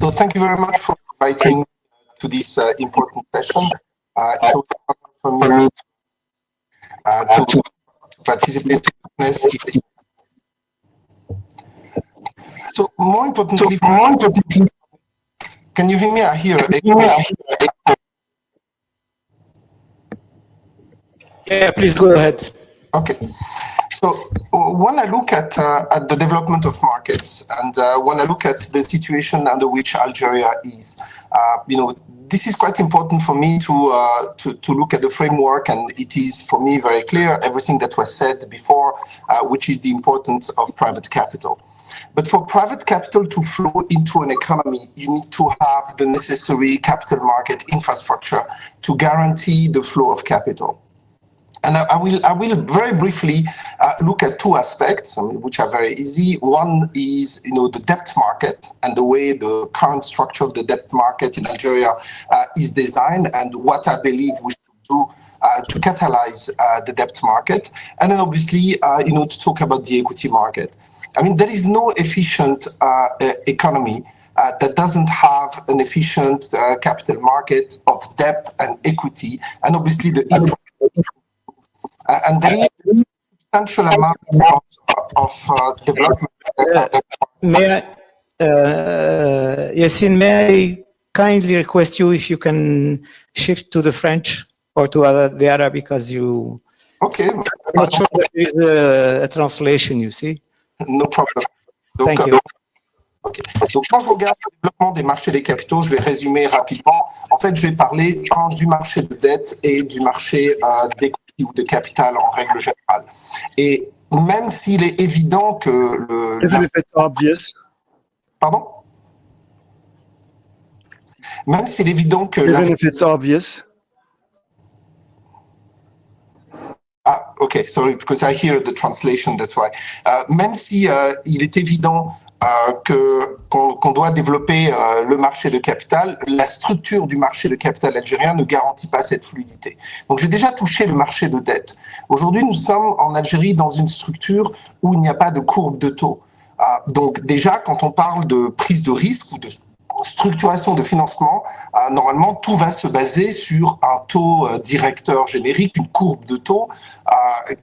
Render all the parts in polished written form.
So thank you very much for inviting me to this important session. It's also for me to participate in this. So more importantly, can you hear me? I hear echo. Yeah, please go ahead. Okay. So when I look at the development of markets and when I look at the situation under which Algeria is, this is quite important for me to look at the framework, and it is for me very clear everything that was said before, which is the importance of private capital. But for private capital to flow into an economy, you need to have the necessary capital market infrastructure to guarantee the flow of capital. And I will very briefly look at two aspects, which are very easy. One is, the debt market and the way the current structure of the debt market in Algeria is designed, and what I believe we should do to catalyze the debt market. And then obviously, to talk about the equity market. I mean, there is no efficient economy that doesn't have an efficient capital market of debt and equity, and obviously the interest. And there is a substantial amount of development. Yassine, may I kindly request you if you can shift to the French or to the Arabic, as you... Okay. I'm not sure that there is a translation, you see. No problem. Thank you. Okay. Donc, quand je regarde le développement des marchés des capitaux, je vais résumer rapidement. En fait, je vais parler du marché de dette et du marché d'equity ou de capital en règle générale. Et même s'il est évident que Even if it's obvious. Pardon? Même s'il est évident que... Even if it's obvious. Ah, okay, sorry, because I hear the translation, that's why. Même si il est évident qu'on doit développer le marché de capital, la structure du marché de capital algérien ne garantit pas cette fluidité. Donc j'ai déjà touché le marché de dette. Aujourd'hui, nous sommes en Algérie dans une structure où il n'y a pas de courbe de taux. Donc déjà, quand on parle de prise de risque ou de structuration de financement, normalement, tout va se baser sur un taux directeur générique, une courbe de taux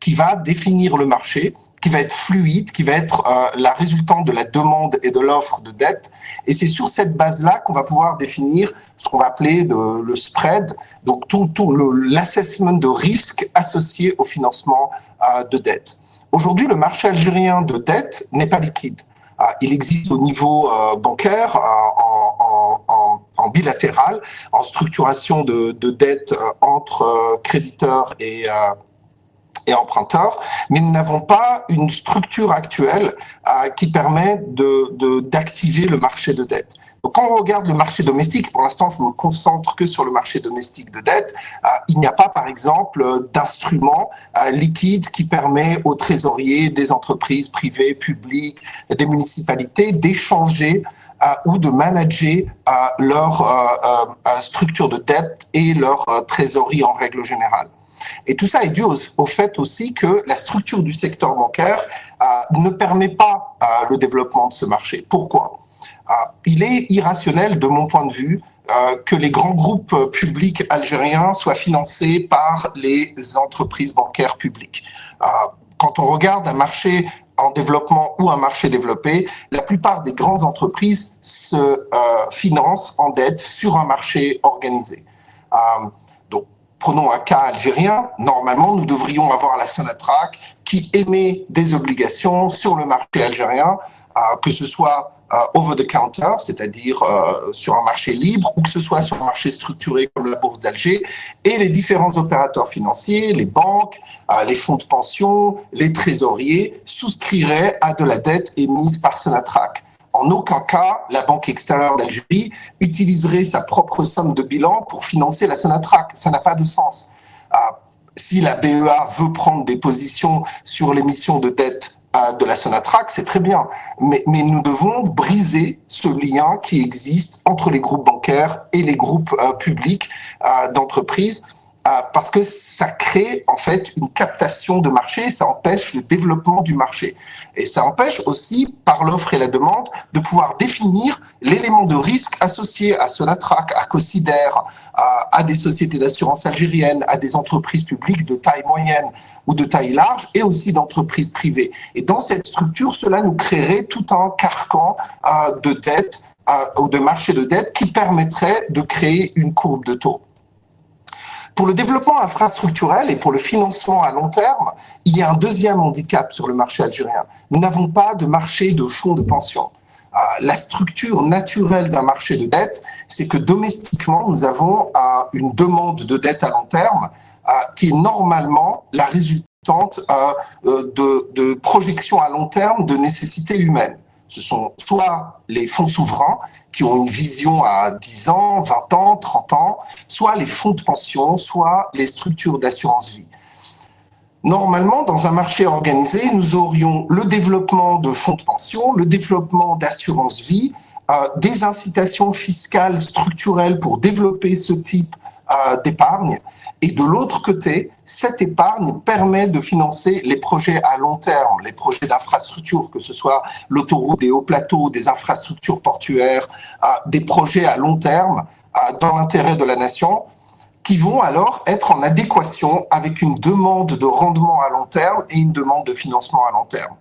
qui va définir le marché, qui va être fluide, qui va être la résultante de la demande et de l'offre de dette. Et c'est sur cette base-là qu'on va pouvoir définir ce qu'on va appeler le spread, donc tout l'assessment de risque associé au financement de dette. Aujourd'hui, le marché algérien de dette n'est pas liquide. Il existe au niveau bancaire, en bilatéral, en structuration de dette entre créditeurs et emprunteurs, mais nous n'avons pas une structure actuelle qui permet d'activer le marché de dette. Donc, quand on regarde le marché domestique, pour l'instant, je me concentre que sur le marché domestique de dette, il n'y a pas, par exemple, d'instrument liquide qui permet aux trésoriers des entreprises privées, publiques, des municipalités d'échanger ou de manager leur structure de dette et leur trésorerie en règle générale. Et tout ça est dû au fait aussi que la structure du secteur bancaire ne permet pas le développement de ce marché. Pourquoi? Il est irrationnel, de mon point de vue, que les grands groupes publics algériens soient financés par les entreprises bancaires publiques. Quand on regarde un marché en développement ou un marché développé, la plupart des grandes entreprises se financent en dette sur un marché organisé. Prenons un cas algérien, normalement nous devrions avoir la Sonatrach qui émet des obligations sur le marché algérien, que ce soit over the counter, c'est-à-dire sur un marché libre, ou que ce soit sur un marché structuré comme la Bourse d'Alger, et les différents opérateurs financiers, les banques, les fonds de pension, les trésoriers souscriraient à de la dette émise par Sonatrach. En aucun cas, la Banque extérieure d'Algérie utiliserait sa propre somme de bilan pour financer la Sonatrach. Ça n'a pas de sens. Si la BEA veut prendre des positions sur l'émission de dette de la Sonatrach, c'est très bien. Mais nous devons briser ce lien qui existe entre les groupes bancaires et les groupes publics d'entreprises. parce que ça crée en fait une captation de marché, ça empêche le développement du marché. Et ça empêche aussi, par l'offre et la demande, de pouvoir définir l'élément de risque associé à Sonatrach, à Consider, à des sociétés d'assurance algériennes, à des entreprises publiques de taille moyenne ou de taille large, et aussi d'entreprises privées. Et dans cette structure, cela nous créerait tout un carcan de dette ou de marché de dette qui permettrait de créer une courbe de taux. Pour le développement infrastructurel et pour le financement à long terme, il y a un deuxième handicap sur le marché algérien. Nous n'avons pas de marché de fonds de pension. La structure naturelle d'un marché de dette, c'est que domestiquement, nous avons une demande de dette à long terme qui est normalement la résultante de projections à long terme de nécessités humaines. Ce sont soit les fonds souverains qui ont une vision à 10 ans, 20 ans, 30 ans, soit les fonds de pension, soit les structures d'assurance vie. Normalement, dans un marché organisé, nous aurions le développement de fonds de pension, le développement d'assurance vie, des incitations fiscales structurelles pour développer ce type d'épargne. Et de l'autre côté, cette épargne permet de financer les projets à long terme, les projets d'infrastructure, que ce soit l'autoroute des hauts plateaux, des infrastructures portuaires, des projets à long terme dans l'intérêt de la nation, qui vont alors être en adéquation avec une demande de rendement à long terme et une demande de financement à long terme.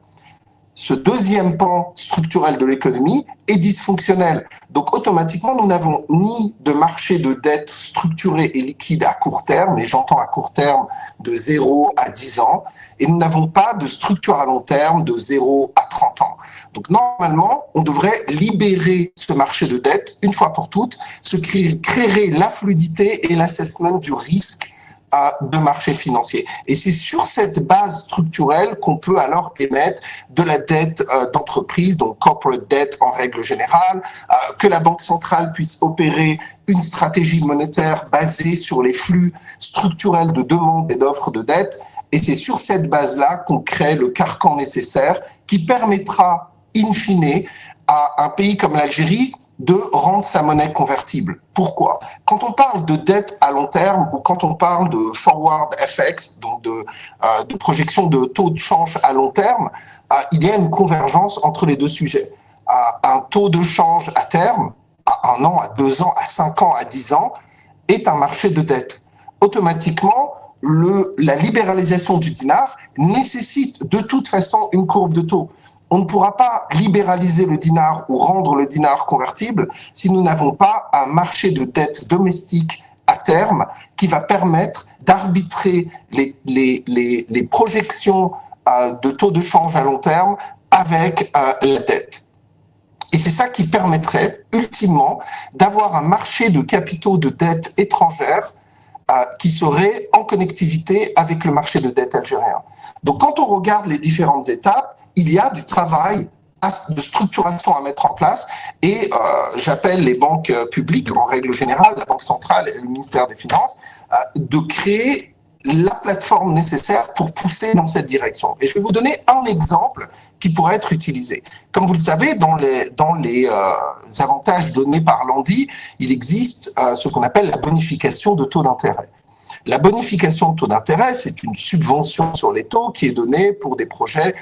Ce deuxième pan structurel de l'économie est dysfonctionnel. Donc automatiquement, nous n'avons ni de marché de dette structuré et liquide à court terme, et j'entends à court terme de 0 à 10 ans, et nous n'avons pas de structure à long terme de 0 à 30 ans. Donc normalement, on devrait libérer ce marché de dette une fois pour toutes, ce qui créerait la fluidité et l'assessment du risque de marché financier. Et c'est sur cette base structurelle qu'on peut alors émettre de la dette d'entreprise, donc corporate debt en règle générale, que la Banque centrale puisse opérer une stratégie monétaire basée sur les flux structurels de demande et d'offre de dette. Et c'est sur cette base-là qu'on crée le carcan nécessaire qui permettra, in fine, à un pays comme l'Algérie de rendre sa monnaie convertible. Pourquoi ? Quand on parle de dette à long terme ou quand on parle de forward FX, donc de projection de taux de change à long terme, il y a une convergence entre les deux sujets. Un taux de change à terme, à 1 an, à 2 ans, à 5 ans, à 10 ans, est un marché de dette. Automatiquement, la libéralisation du dinar nécessite de toute façon une courbe de taux. On ne pourra pas libéraliser le dinar ou rendre le dinar convertible si nous n'avons pas un marché de dette domestique à terme qui va permettre d'arbitrer les projections de taux de change à long terme avec la dette. Et c'est ça qui permettrait, ultimement, d'avoir un marché de capitaux de dette étrangère qui serait en connectivité avec le marché de dette algérien. Donc quand on regarde les différentes étapes, il y a du travail de structuration à mettre en place et j'appelle les banques publiques, en règle générale, la Banque centrale et le ministère des Finances, de créer la plateforme nécessaire pour pousser dans cette direction. Et je vais vous donner un exemple qui pourrait être utilisé. Comme vous le savez, dans les avantages donnés par l'ANDI, il existe ce qu'on appelle la bonification de taux d'intérêt. La bonification de taux d'intérêt, c'est une subvention sur les taux qui est donnée pour des projets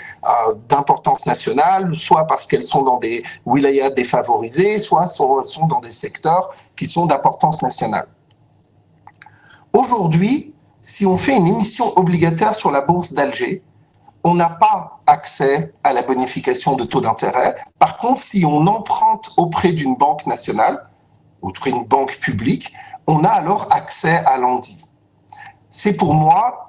d'importance nationale, soit parce qu'elles sont dans des wilayas défavorisés, soit sont dans des secteurs qui sont d'importance nationale. Aujourd'hui, si on fait une émission obligataire sur la bourse d'Alger, on n'a pas accès à la bonification de taux d'intérêt. Par contre, si on emprunte auprès d'une banque nationale, auprès d'une banque publique, on a alors accès à l'ANDI. C'est pour moi,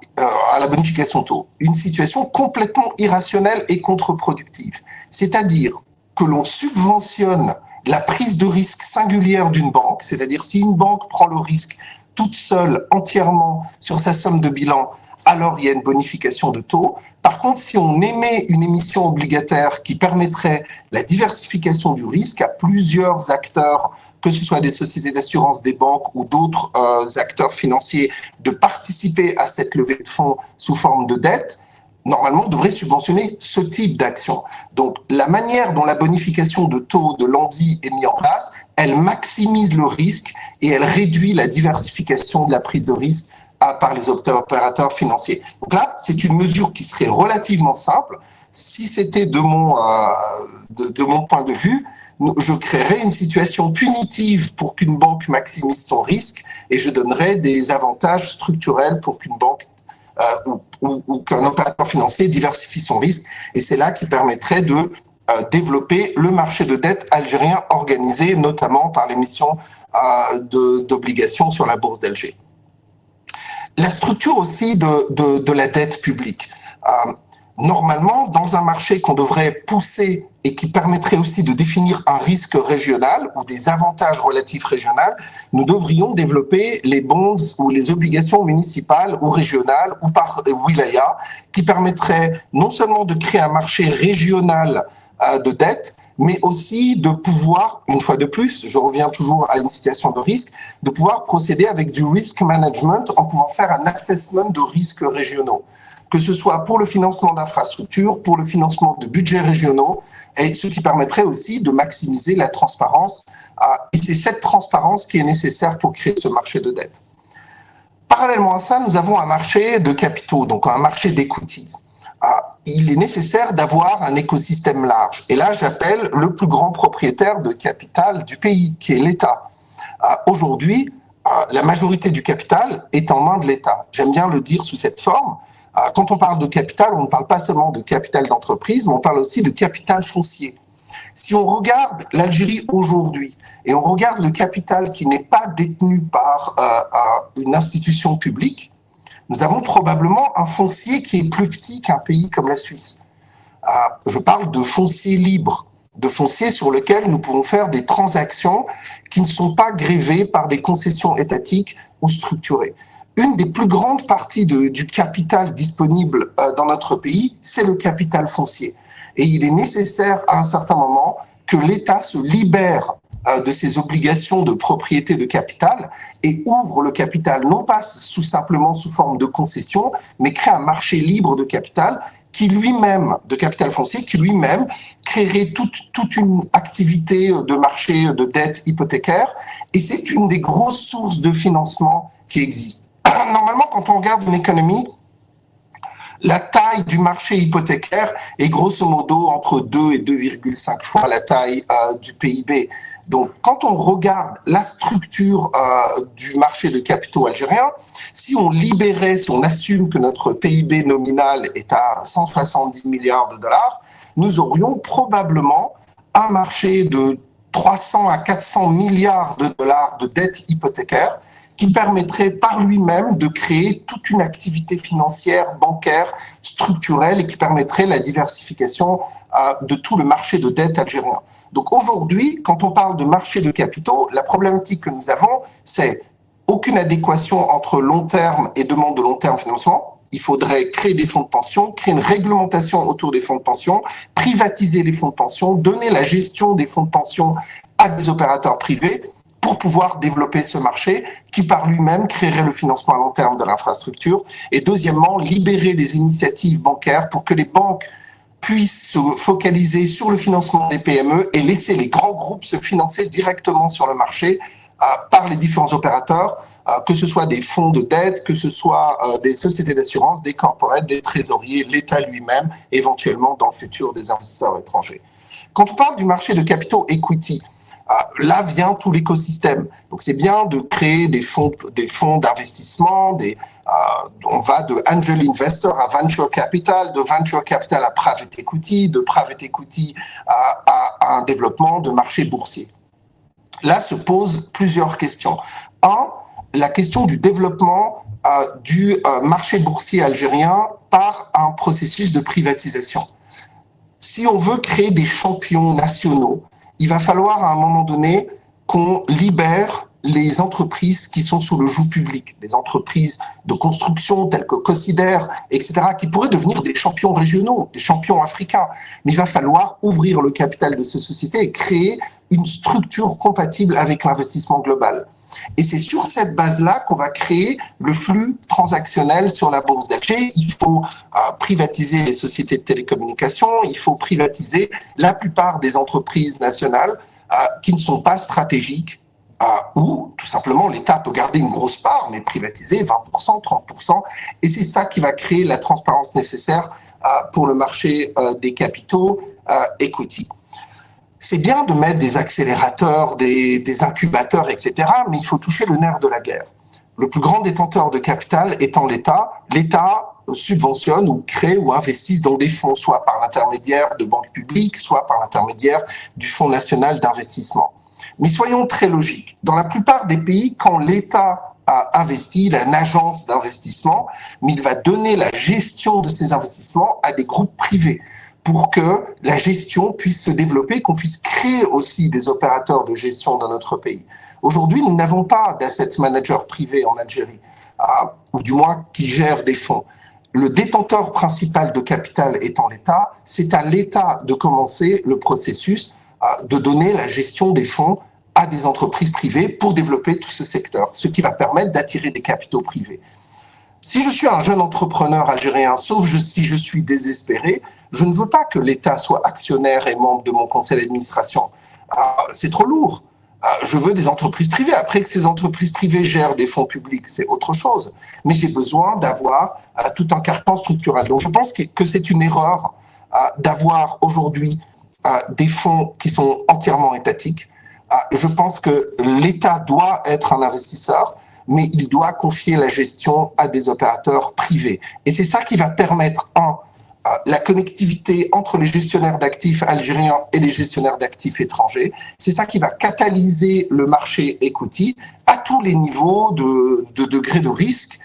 à la bonification de taux, une situation complètement irrationnelle et contre-productive. C'est-à-dire que l'on subventionne la prise de risque singulière d'une banque, c'est-à-dire si une banque prend le risque toute seule, entièrement, sur sa somme de bilan, alors il y a une bonification de taux. Par contre, si on émet une émission obligataire qui permettrait la diversification du risque à plusieurs acteurs, que ce soit des sociétés d'assurance, des banques ou d'autres acteurs financiers, de participer à cette levée de fonds sous forme de dette, normalement, on devrait subventionner ce type d'action. Donc, la manière dont la bonification de taux de l'ANDI est mise en place, elle maximise le risque et elle réduit la diversification de la prise de risque par les opérateurs financiers. Donc là, c'est une mesure qui serait relativement simple. Si c'était de mon point de vue, je créerais une situation punitive pour qu'une banque maximise son risque et je donnerais des avantages structurels pour qu'une banque ou qu'un opérateur financier diversifie son risque. Et c'est là qui permettrait de développer le marché de dette algérien organisé notamment par l'émission d'obligations sur la bourse d'Alger. La structure aussi de la dette publique. Normalement, dans un marché qu'on devrait pousser et qui permettrait aussi de définir un risque régional ou des avantages relatifs régionaux, nous devrions développer les bonds ou les obligations municipales ou régionales ou par wilaya qui permettraient non seulement de créer un marché régional de dette, mais aussi de pouvoir, une fois de plus, je reviens toujours à une situation de risque, de pouvoir procéder avec du risk management en pouvant faire un assessment de risques régionaux, que ce soit pour le financement d'infrastructures, pour le financement de budgets régionaux, et ce qui permettrait aussi de maximiser la transparence. Et c'est cette transparence qui est nécessaire pour créer ce marché de dette. Parallèlement à ça, nous avons un marché de capitaux, donc un marché d'equities. Il est nécessaire d'avoir un écosystème large. Et là, j'appelle le plus grand propriétaire de capital du pays, qui est l'État. Aujourd'hui, la majorité du capital est en main de l'État. J'aime bien le dire sous cette forme. Quand on parle de capital, on ne parle pas seulement de capital d'entreprise, mais on parle aussi de capital foncier. Si on regarde l'Algérie aujourd'hui et on regarde le capital qui n'est pas détenu par une institution publique, nous avons probablement un foncier qui est plus petit qu'un pays comme la Suisse. Je parle de foncier libre, de foncier sur lequel nous pouvons faire des transactions qui ne sont pas grévées par des concessions étatiques ou structurées. Une des plus grandes parties du capital disponible dans notre pays, c'est le capital foncier. Et il est nécessaire à un certain moment que l'État se libère de ses obligations de propriété de capital et ouvre le capital, non pas simplement sous forme de concession, mais crée un marché libre de capital qui lui-même, de capital foncier, qui lui-même créerait toute une activité de marché de dette hypothécaire. Et c'est une des grosses sources de financement qui existent. Normalement, quand on regarde une économie, la taille du marché hypothécaire est grosso modo entre 2 et 2,5 fois la taille du PIB. Donc, quand on regarde la structure du marché de capitaux algérien, si on libérait, si on assume que notre PIB nominal est à 170 milliards de dollars, nous aurions probablement un marché de 300 à 400 milliards de dollars de dette hypothécaire qui permettrait par lui-même de créer toute une activité financière, bancaire, structurelle et qui permettrait la diversification de tout le marché de dette algérien. Donc aujourd'hui, quand on parle de marché de capitaux, la problématique que nous avons, c'est aucune adéquation entre long terme et demande de long terme financement. Il faudrait créer des fonds de pension, créer une réglementation autour des fonds de pension, privatiser les fonds de pension, donner la gestion des fonds de pension à des opérateurs privés pour pouvoir développer ce marché qui par lui-même créerait le financement à long terme de l'infrastructure. Et deuxièmement, libérer les initiatives bancaires pour que les banques puissent se focaliser sur le financement des PME et laisser les grands groupes se financer directement sur le marché par les différents opérateurs, que ce soit des fonds de dette, que ce soit des sociétés d'assurance, des corporates, des trésoriers, l'État lui-même, éventuellement dans le futur des investisseurs étrangers. Quand on parle du marché de capitaux equity, là vient tout l'écosystème. Donc c'est bien de créer des fonds d'investissement, on va de angel investor à venture capital, de venture capital à private equity, de private equity à un développement de marché boursier. Là se posent plusieurs questions. Un, la question du développement du marché boursier algérien par un processus de privatisation. Si on veut créer des champions nationaux, il va falloir à un moment donné qu'on libère les entreprises qui sont sous le joug public, des entreprises de construction telles que Cosider, etc., qui pourraient devenir des champions régionaux, des champions africains. Mais il va falloir ouvrir le capital de ces sociétés et créer une structure compatible avec l'investissement global. Et c'est sur cette base-là qu'on va créer le flux transactionnel sur la bourse d'Alger. Il faut privatiser les sociétés de télécommunications, il faut privatiser la plupart des entreprises nationales qui ne sont pas stratégiques où tout simplement l'État peut garder une grosse part, mais privatiser 20%, 30%, et c'est ça qui va créer la transparence nécessaire pour le marché des capitaux equity. C'est bien de mettre des accélérateurs, des incubateurs, etc., mais il faut toucher le nerf de la guerre. Le plus grand détenteur de capital étant l'État. L'État subventionne ou crée ou investisse dans des fonds, soit par l'intermédiaire de banques publiques, soit par l'intermédiaire du Fonds national d'investissement. Mais soyons très logiques. Dans la plupart des pays, quand l'État a investi, il a une agence d'investissement, mais il va donner la gestion de ces investissements à des groupes privés pour que la gestion puisse se développer, qu'on puisse créer aussi des opérateurs de gestion dans notre pays. Aujourd'hui, nous n'avons pas d'asset manager privé en Algérie, ou du moins qui gère des fonds. Le détenteur principal de capital étant l'État, c'est à l'État de commencer le processus de donner la gestion des fonds à des entreprises privées pour développer tout ce secteur, ce qui va permettre d'attirer des capitaux privés. Si je suis un jeune entrepreneur algérien, sauf si je suis désespéré, je ne veux pas que l'État soit actionnaire et membre de mon conseil d'administration. C'est trop lourd. Je veux des entreprises privées. Après que ces entreprises privées gèrent des fonds publics, c'est autre chose. Mais j'ai besoin d'avoir tout un carcan structurel. Donc je pense que c'est une erreur d'avoir aujourd'hui des fonds qui sont entièrement étatiques. Je pense que l'État doit être un investisseur, mais il doit confier la gestion à des opérateurs privés. Et c'est ça qui va permettre, la connectivité entre les gestionnaires d'actifs algériens et les gestionnaires d'actifs étrangers. C'est ça qui va catalyser le marché equity à tous les niveaux de degré de risque,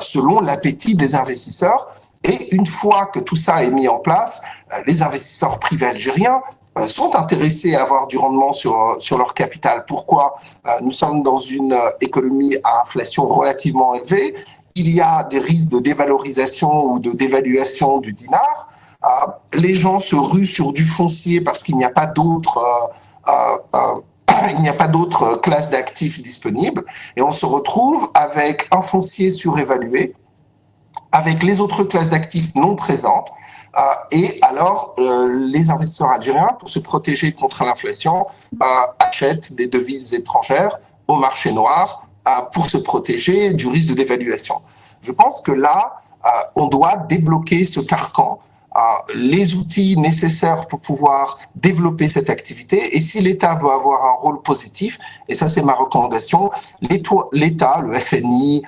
selon l'appétit des investisseurs. Et une fois que tout ça est mis en place, les investisseurs privés algériens sont intéressés à avoir du rendement sur leur capital. Pourquoi ? Nous sommes dans une économie à inflation relativement élevée. Il y a des risques de dévalorisation ou de dévaluation du dinar. Les gens se ruent sur du foncier parce qu'il n'y a pas d'autres classes d'actifs disponibles. Et on se retrouve avec un foncier surévalué, avec les autres classes d'actifs non présentes. Et alors, les investisseurs algériens, pour se protéger contre l'inflation, achètent des devises étrangères au marché noir pour se protéger du risque de dévaluation. Je pense que là, on doit débloquer ce carcan, les outils nécessaires pour pouvoir développer cette activité. Et si l'État veut avoir un rôle positif, et ça c'est ma recommandation, l'État, le FNI,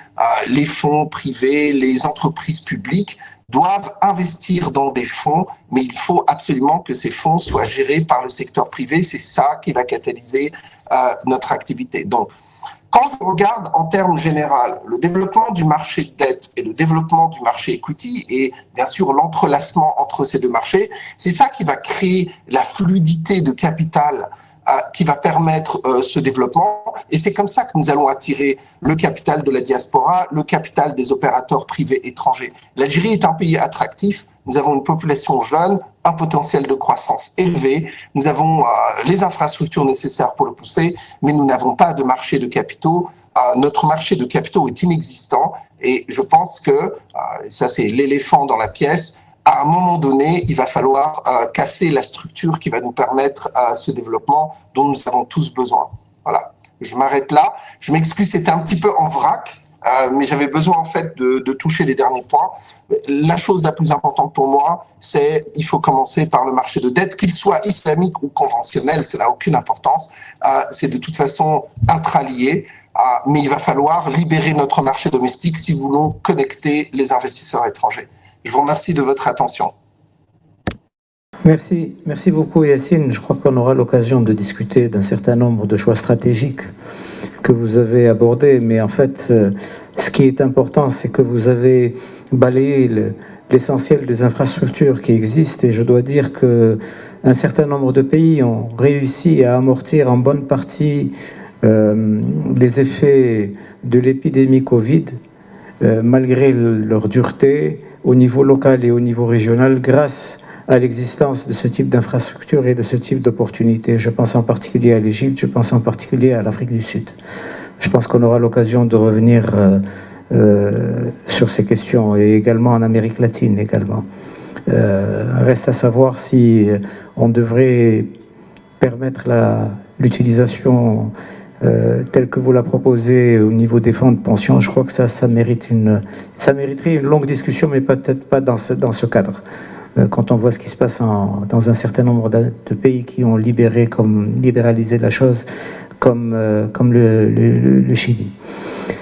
les fonds privés, les entreprises publiques doivent investir dans des fonds, mais il faut absolument que ces fonds soient gérés par le secteur privé. C'est ça qui va catalyser notre activité. Donc, quand je regarde en termes généraux le développement du marché de dette et le développement du marché equity et bien sûr l'entrelacement entre ces deux marchés, c'est ça qui va créer la fluidité de capital qui va permettre ce développement. Et c'est comme ça que nous allons attirer le capital de la diaspora, le capital des opérateurs privés étrangers. L'Algérie est un pays attractif. Nous avons une population jeune, un potentiel de croissance élevé. Nous avons les infrastructures nécessaires pour le pousser, mais nous n'avons pas de marché de capitaux. Notre marché de capitaux est inexistant. Et je pense que, ça c'est l'éléphant dans la pièce, à un moment donné, il va falloir casser la structure qui va nous permettre ce développement dont nous avons tous besoin. Voilà, je m'arrête là. Je m'excuse, c'était un petit peu en vrac, mais j'avais besoin en fait de toucher les derniers points. La chose la plus importante pour moi, c'est il faut commencer par le marché de dette, qu'il soit islamique ou conventionnel, ça n'a aucune importance. C'est de toute façon intralié. Mais il va falloir libérer notre marché domestique si nous voulons connecter les investisseurs étrangers. Je vous remercie de votre attention. Merci beaucoup Yacine. Je crois qu'on aura l'occasion de discuter d'un certain nombre de choix stratégiques que vous avez abordés, mais en fait, ce qui est important, c'est que vous avez balayé l'essentiel des infrastructures qui existent, et je dois dire qu'un certain nombre de pays ont réussi à amortir en bonne partie les effets de l'épidémie Covid, malgré leur dureté, au niveau local et au niveau régional, grâce à l'existence de ce type d'infrastructure et de ce type d'opportunités. Je pense en particulier à l'Égypte, je pense en particulier à l'Afrique du Sud. Je pense qu'on aura l'occasion de revenir sur ces questions, et également en Amérique latine également. Reste à savoir si on devrait permettre l'utilisation tel que vous la proposez au niveau des fonds de pension, je crois que ça mériterait une longue discussion, mais peut-être pas dans ce cadre. Quand on voit ce qui se passe dans un certain nombre de pays qui ont libéralisé la chose, comme le Chili.